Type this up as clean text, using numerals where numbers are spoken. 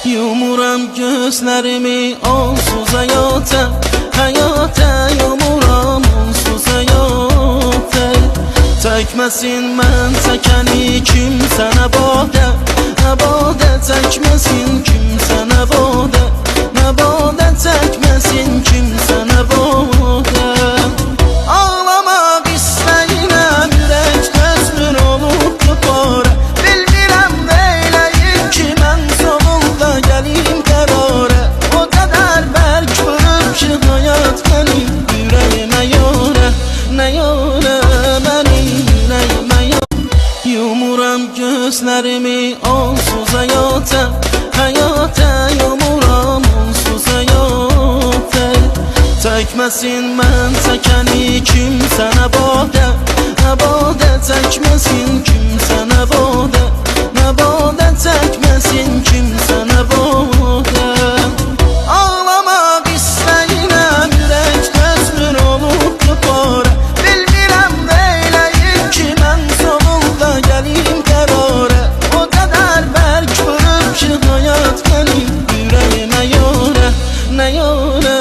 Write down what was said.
Yumuram gözlərimi onsuz həyata, həyata yumuram onsuz həyata. Çəkməsin mən çəkəni kimsə nəbadə, nəbadə çəkməsin kimsə nəbadə, nəbadə çəkməsin kimsə nəbadə. Ağlamaq istəyirəm, ürək dözmür olub dubara. Bilmirəm neyləyim ki mən sonunda gəlim qərara. O qədər bərk vurub ki həyat mənim ürəyimə yora, nə yora mənim ürəyimə yora. Yumuram gözlərimi onsuz həyata, həyata yumuram onsuz həyata. Çəkməsin mən çəkəni kimsə nəbadə, nəbadə çəkməsin kimsə nəbadə, nəbadə çəkməsin kimsə nəbadə. Ağlamaq istəyirəm, ürək dözmür olub dubara. Bilmirəm neyləyim ki mən sonunda gəlim qərara. O qədər bərk vurub ki həyat mənim ürəyimə yora, nə yora